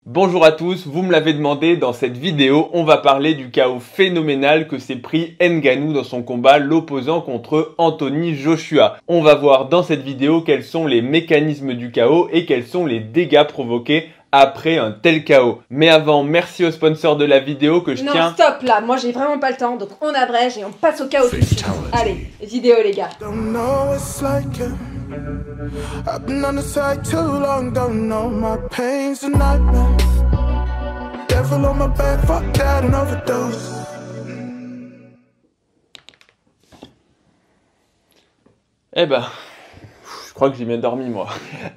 Bonjour à tous, vous me l'avez demandé, dans cette vidéo, on va parler du KO phénoménal que s'est pris Ngannou dans son combat, l'opposant contre Anthony Joshua. On va voir dans cette vidéo quels sont les mécanismes du KO et quels sont les dégâts provoqués après un tel KO. Mais avant, merci au sponsor de la vidéo que je tiens... Non, stop là, moi j'ai vraiment pas le temps, donc on abrège et on passe au KO tout de suite. Allez, vidéo les gars. I've been on the side too long, don't know my pain's a nightmare. Devil on my back, fuck that, an overdose. Eh ben, je crois que j'ai bien dormi moi.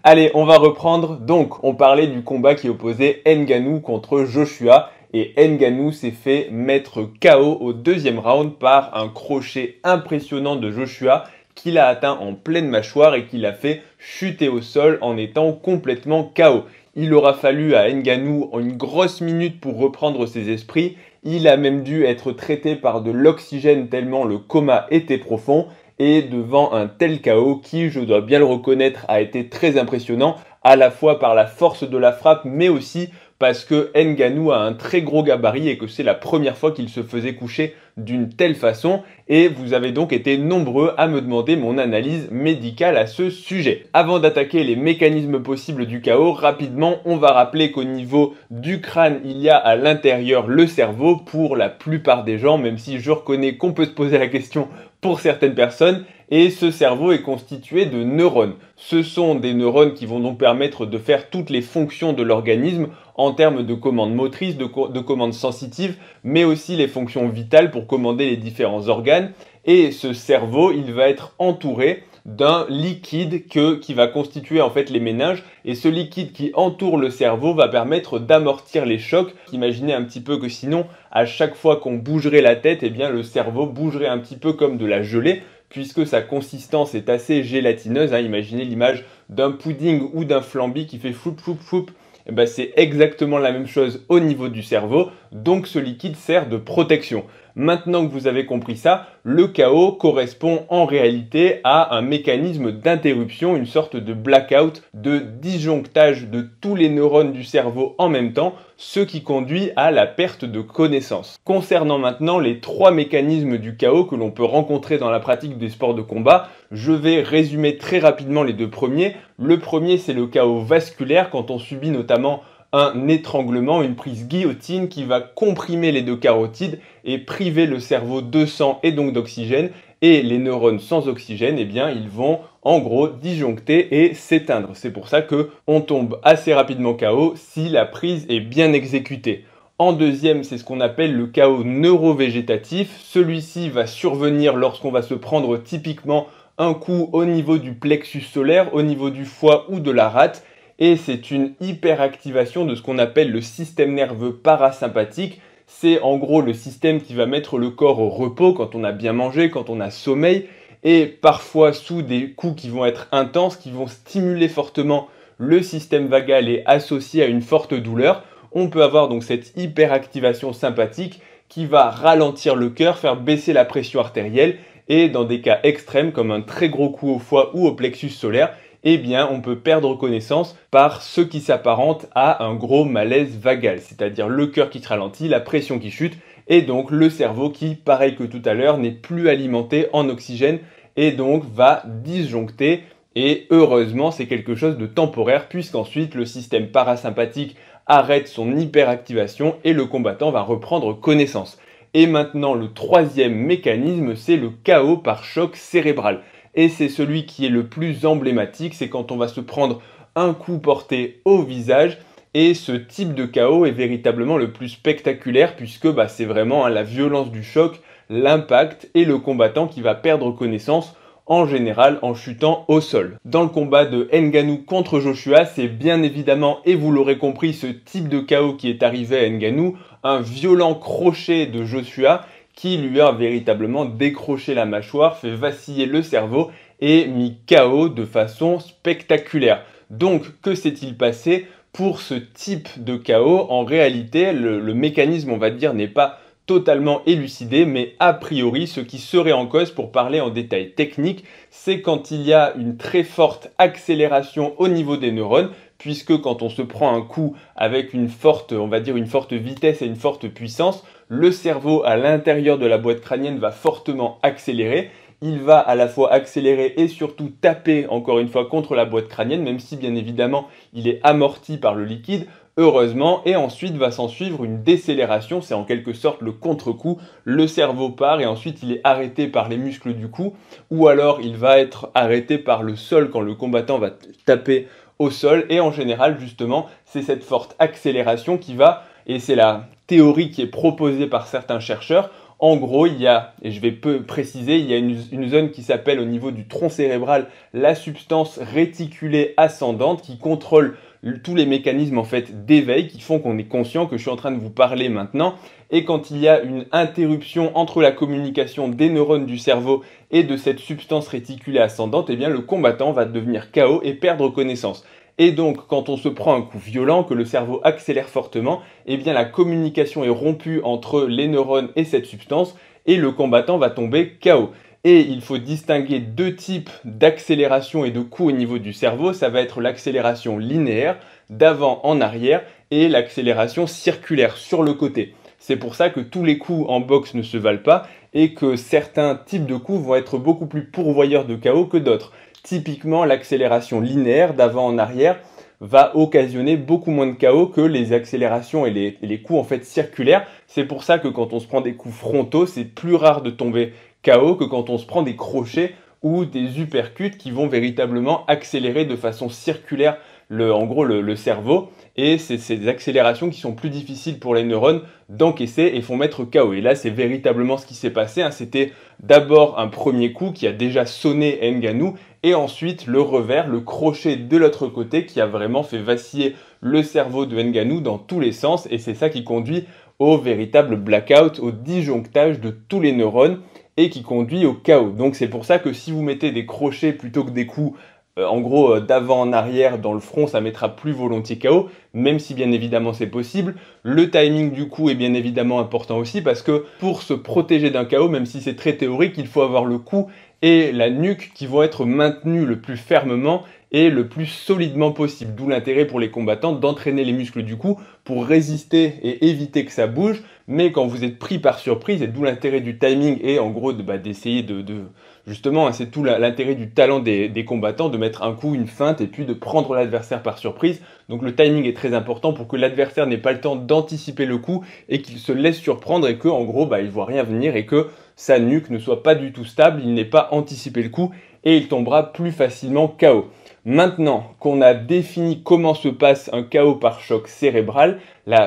Allez, on va reprendre. Donc, on parlait du combat qui opposait Ngannou contre Joshua. Et Ngannou s'est fait mettre KO au deuxième round par un crochet impressionnant de Joshua qu'il a atteint en pleine mâchoire et qui l'a fait chuter au sol en étant complètement KO. Il aura fallu à Ngannou une grosse minute pour reprendre ses esprits. Il a même dû être traité par de l'oxygène tellement le coma était profond. Et devant un tel KO qui, je dois bien le reconnaître, a été très impressionnant, à la fois par la force de la frappe, mais aussi parce que Ngannou a un très gros gabarit et que c'est la première fois qu'il se faisait coucher d'une telle façon. Et vous avez donc été nombreux à me demander mon analyse médicale à ce sujet. Avant d'attaquer les mécanismes possibles du KO, rapidement, on va rappeler qu'au niveau du crâne, il y a à l'intérieur le cerveau pour la plupart des gens, même si je reconnais qu'on peut se poser la question pour certaines personnes. Et ce cerveau est constitué de neurones. Ce sont des neurones qui vont donc permettre de faire toutes les fonctions de l'organisme en termes de commandes motrices, de commandes sensitives, mais aussi les fonctions vitales pour commander les différents organes. Et ce cerveau, il va être entouré d'un liquide qui va constituer en fait les méninges. Et ce liquide qui entoure le cerveau va permettre d'amortir les chocs. Imaginez un petit peu que sinon, à chaque fois qu'on bougerait la tête, eh bien le cerveau bougerait un petit peu comme de la gelée, puisque sa consistance est assez gélatineuse. Imaginez l'image d'un pudding ou d'un flamby qui fait floup, floup, floup. Eh ben, c'est exactement la même chose au niveau du cerveau, donc ce liquide sert de protection. Maintenant que vous avez compris ça, le KO correspond en réalité à un mécanisme d'interruption, une sorte de blackout, de disjonctage de tous les neurones du cerveau en même temps, ce qui conduit à la perte de connaissance. Concernant maintenant les trois mécanismes du KO que l'on peut rencontrer dans la pratique des sports de combat, je vais résumer très rapidement les deux premiers. Le premier, c'est le KO vasculaire, quand on subit notamment un étranglement, une prise guillotine qui va comprimer les deux carotides et priver le cerveau de sang et donc d'oxygène. Et les neurones sans oxygène, eh bien, ils vont en gros disjoncter et s'éteindre. C'est pour ça qu'on tombe assez rapidement KO si la prise est bien exécutée. En deuxième, c'est ce qu'on appelle le KO neurovégétatif. Celui-ci va survenir lorsqu'on va se prendre typiquement un coup au niveau du plexus solaire, au niveau du foie ou de la rate. Et c'est une hyperactivation de ce qu'on appelle le système nerveux parasympathique. C'est en gros le système qui va mettre le corps au repos quand on a bien mangé, quand on a sommeil, et parfois sous des coups qui vont être intenses, qui vont stimuler fortement le système vagal et associé à une forte douleur. On peut avoir donc cette hyperactivation sympathique qui va ralentir le cœur, faire baisser la pression artérielle, et dans des cas extrêmes comme un très gros coup au foie ou au plexus solaire, eh bien, on peut perdre connaissance par ce qui s'apparente à un gros malaise vagal, c'est-à-dire le cœur qui se ralentit, la pression qui chute, et donc le cerveau qui, pareil que tout à l'heure, n'est plus alimenté en oxygène et donc va disjoncter. Et heureusement, c'est quelque chose de temporaire puisqu'ensuite le système parasympathique arrête son hyperactivation et le combattant va reprendre connaissance. Et maintenant, le troisième mécanisme, c'est le KO par choc cérébral. Et c'est celui qui est le plus emblématique, c'est quand on va se prendre un coup porté au visage. Et ce type de KO est véritablement le plus spectaculaire puisque c'est vraiment la violence du choc, l'impact et le combattant qui va perdre connaissance, en général en chutant au sol. Dans le combat de Ngannou contre Joshua, c'est bien évidemment, et vous l'aurez compris, ce type de KO qui est arrivé à Ngannou, un violent crochet de Joshua qui lui a véritablement décroché la mâchoire, fait vaciller le cerveau et mis KO de façon spectaculaire. Donc, que s'est-il passé pour ce type de KO? En réalité, le mécanisme, on va dire, n'est pas totalement élucidé, mais a priori, ce qui serait en cause, pour parler en détail technique, c'est quand il y a une très forte accélération au niveau des neurones, puisque quand on se prend un coup avec une forte, on va dire une forte vitesse et une forte puissance, le cerveau à l'intérieur de la boîte crânienne va fortement accélérer. Il va à la fois accélérer et surtout taper encore une fois contre la boîte crânienne, même si bien évidemment il est amorti par le liquide, heureusement, et ensuite va s'en suivre une décélération, c'est en quelque sorte le contre-coup, le cerveau part et ensuite il est arrêté par les muscles du cou, ou alors il va être arrêté par le sol quand le combattant va taper au sol, et en général justement c'est cette forte accélération qui va, et c'est la théorie qui est proposée par certains chercheurs. En gros, il y a, et je vais peu préciser, il y a une zone qui s'appelle au niveau du tronc cérébral la substance réticulée ascendante qui contrôle tous les mécanismes en fait d'éveil qui font qu'on est conscient que je suis en train de vous parler maintenant. Et quand il y a une interruption entre la communication des neurones du cerveau et de cette substance réticulée ascendante, eh bien le combattant va devenir KO et perdre connaissance. Et donc, quand on se prend un coup violent, que le cerveau accélère fortement, eh bien la communication est rompue entre les neurones et cette substance, et le combattant va tomber KO. Et il faut distinguer deux types d'accélération et de coups au niveau du cerveau. Ça va être l'accélération linéaire, d'avant en arrière, et l'accélération circulaire sur le côté. C'est pour ça que tous les coups en boxe ne se valent pas, et que certains types de coups vont être beaucoup plus pourvoyeurs de KO que d'autres. Typiquement, l'accélération linéaire d'avant en arrière va occasionner beaucoup moins de KO que les accélérations et les coups en fait circulaires. C'est pour ça que quand on se prend des coups frontaux, c'est plus rare de tomber KO que quand on se prend des crochets ou des uppercuts qui vont véritablement accélérer de façon circulaire le cerveau. Et c'est ces accélérations qui sont plus difficiles pour les neurones d'encaisser et font mettre KO. Et là, c'est véritablement ce qui s'est passé. C'était d'abord un premier coup qui a déjà sonné Ngannou et ensuite le revers, le crochet de l'autre côté qui a vraiment fait vaciller le cerveau de Ngannou dans tous les sens. Et c'est ça qui conduit au véritable blackout, au disjonctage de tous les neurones et qui conduit au KO. Donc c'est pour ça que si vous mettez des crochets plutôt que des coups en gros d'avant en arrière dans le front, ça mettra plus volontiers KO, même si bien évidemment c'est possible. Le timing du coup est bien évidemment important aussi parce que pour se protéger d'un KO, même si c'est très théorique, il faut avoir le cou et la nuque qui vont être maintenus le plus fermement et le plus solidement possible. D'où l'intérêt pour les combattants d'entraîner les muscles du cou pour résister et éviter que ça bouge. Mais quand vous êtes pris par surprise, et d'où l'intérêt du timing et en gros d'essayer justement, c'est tout l'intérêt du talent des combattants, de mettre un coup, une feinte et puis de prendre l'adversaire par surprise. Donc le timing est très important pour que l'adversaire n'ait pas le temps d'anticiper le coup et qu'il se laisse surprendre et que en gros il voit rien venir et que sa nuque ne soit pas du tout stable, il n'ait pas anticipé le coup et il tombera plus facilement KO. Maintenant qu'on a défini comment se passe un KO par choc cérébral,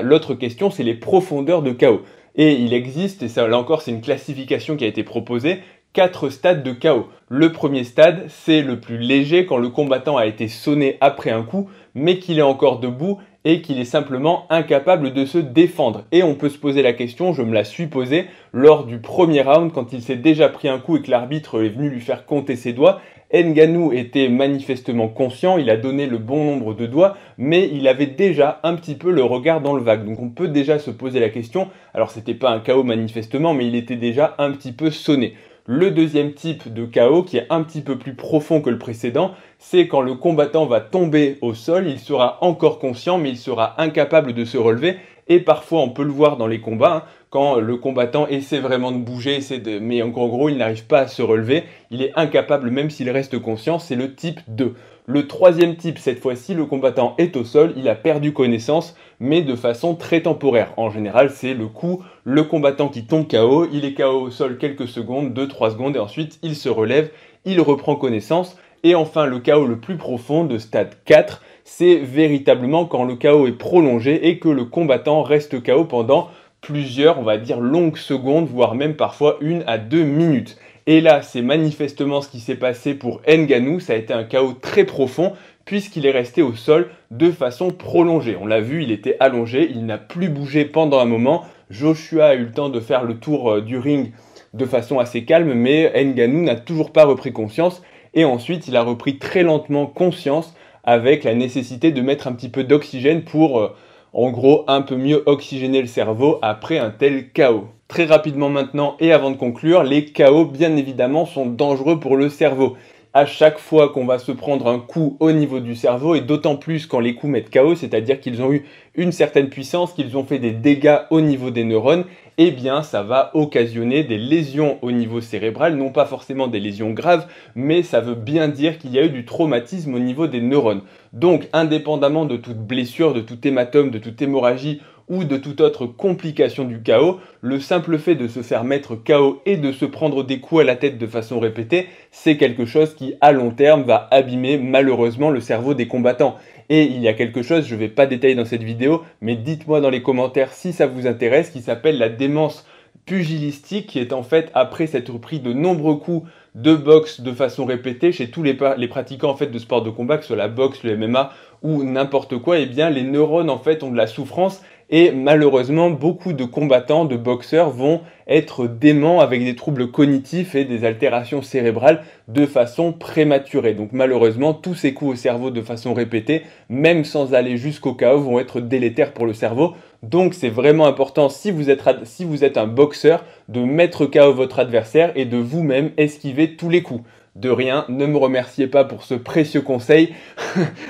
l'autre question c'est les profondeurs de KO. Et il existe, et ça là encore c'est une classification qui a été proposée, 4 stades de KO. Le premier stade, c'est le plus léger quand le combattant a été sonné après un coup, mais qu'il est encore debout et qu'il est simplement incapable de se défendre. Et on peut se poser la question, je me la suis posée, lors du premier round, quand il s'est déjà pris un coup et que l'arbitre est venu lui faire compter ses doigts. Ngannou était manifestement conscient, il a donné le bon nombre de doigts, mais il avait déjà un petit peu le regard dans le vague. Donc on peut déjà se poser la question, alors c'était pas un KO manifestement, mais il était déjà un petit peu sonné. Le deuxième type de KO, qui est un petit peu plus profond que le précédent, c'est quand le combattant va tomber au sol, il sera encore conscient, mais il sera incapable de se relever. Et parfois, on peut le voir dans les combats, quand le combattant essaie vraiment de bouger, mais en gros, il n'arrive pas à se relever. Il est incapable, même s'il reste conscient, c'est le type 2. Le troisième type, cette fois-ci, le combattant est au sol, il a perdu connaissance, mais de façon très temporaire. En général, c'est le coup, le combattant qui tombe KO, il est KO au sol quelques secondes, 2-3 secondes, et ensuite il se relève, il reprend connaissance. Et enfin, le KO le plus profond de stade 4, c'est véritablement quand le KO est prolongé et que le combattant reste KO pendant plusieurs, on va dire, longues secondes, voire même parfois 1 à 2 minutes. Et là, c'est manifestement ce qui s'est passé pour Ngannou, ça a été un KO très profond, puisqu'il est resté au sol de façon prolongée. On l'a vu, il était allongé, il n'a plus bougé pendant un moment. Joshua a eu le temps de faire le tour du ring de façon assez calme, mais Ngannou n'a toujours pas repris conscience. Et ensuite, il a repris très lentement conscience avec la nécessité de mettre un petit peu d'oxygène pour, en gros, un peu mieux oxygéner le cerveau après un tel KO. Très rapidement maintenant, et avant de conclure, les KO, bien évidemment, sont dangereux pour le cerveau. à chaque fois qu'on va se prendre un coup au niveau du cerveau, et d'autant plus quand les coups mettent KO, c'est-à-dire qu'ils ont eu une certaine puissance, qu'ils ont fait des dégâts au niveau des neurones, eh bien ça va occasionner des lésions au niveau cérébral, non pas forcément des lésions graves, mais ça veut bien dire qu'il y a eu du traumatisme au niveau des neurones. Donc indépendamment de toute blessure, de tout hématome, de toute hémorragie, ou de toute autre complication du KO, le simple fait de se faire mettre KO et de se prendre des coups à la tête de façon répétée, c'est quelque chose qui à long terme va abîmer malheureusement le cerveau des combattants. Et il y a quelque chose, je ne vais pas détailler dans cette vidéo, mais dites-moi dans les commentaires si ça vous intéresse, qui s'appelle la démence pugilistique, qui est en fait, après s'être pris de nombreux coups de boxe de façon répétée chez tous les pratiquants en fait de sport de combat, que ce soit la boxe, le MMA ou n'importe quoi, eh bien les neurones en fait ont de la souffrance. Et malheureusement, beaucoup de combattants, de boxeurs vont être déments avec des troubles cognitifs et des altérations cérébrales de façon prématurée. Donc malheureusement, tous ces coups au cerveau de façon répétée, même sans aller jusqu'au KO, vont être délétères pour le cerveau. Donc c'est vraiment important, si vous êtes un boxeur, de mettre KO votre adversaire et de vous-même esquiver tous les coups. De rien, ne me remerciez pas pour ce précieux conseil.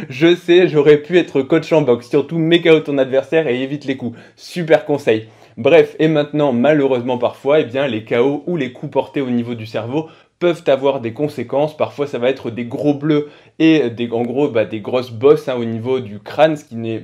Je sais, j'aurais pu être coach en boxe. Surtout, mets KO ton adversaire et évite les coups. Super conseil. Bref, et maintenant, malheureusement parfois, eh bien, les KO ou les coups portés au niveau du cerveau peuvent avoir des conséquences. Parfois, ça va être des gros bleus et en gros, des grosses bosses au niveau du crâne, ce qui n'est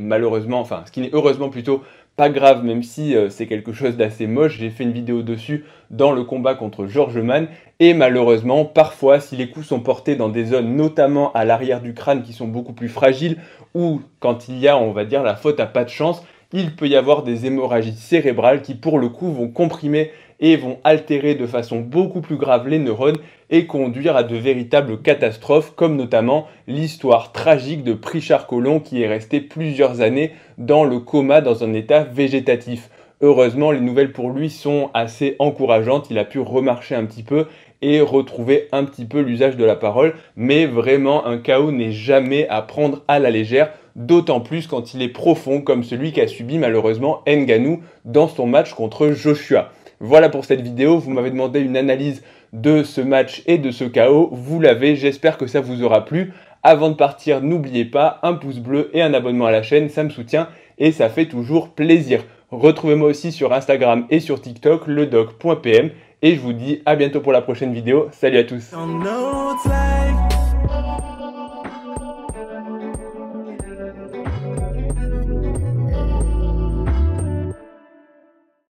heureusement plutôt pas grave, même si c'est quelque chose d'assez moche. J'ai fait une vidéo dessus dans le combat contre Georges Mann. Et malheureusement, parfois, si les coups sont portés dans des zones, notamment à l'arrière du crâne, qui sont beaucoup plus fragiles, ou quand il y a, on va dire, la faute à pas de chance, il peut y avoir des hémorragies cérébrales qui, pour le coup, vont comprimer et vont altérer de façon beaucoup plus grave les neurones et conduire à de véritables catastrophes, comme notamment l'histoire tragique de Prichard Colomb qui est resté plusieurs années dans le coma dans un état végétatif. Heureusement, les nouvelles pour lui sont assez encourageantes, il a pu remarcher un petit peu et retrouver un petit peu l'usage de la parole, mais vraiment un KO n'est jamais à prendre à la légère, d'autant plus quand il est profond comme celui qu'a subi malheureusement Ngannou dans son match contre Joshua. Voilà pour cette vidéo, vous m'avez demandé une analyse de ce match et de ce KO, vous l'avez, j'espère que ça vous aura plu. Avant de partir, n'oubliez pas un pouce bleu et un abonnement à la chaîne, ça me soutient et ça fait toujours plaisir. Retrouvez-moi aussi sur Instagram et sur TikTok, ledoc.pm, et je vous dis à bientôt pour la prochaine vidéo. Salut à tous.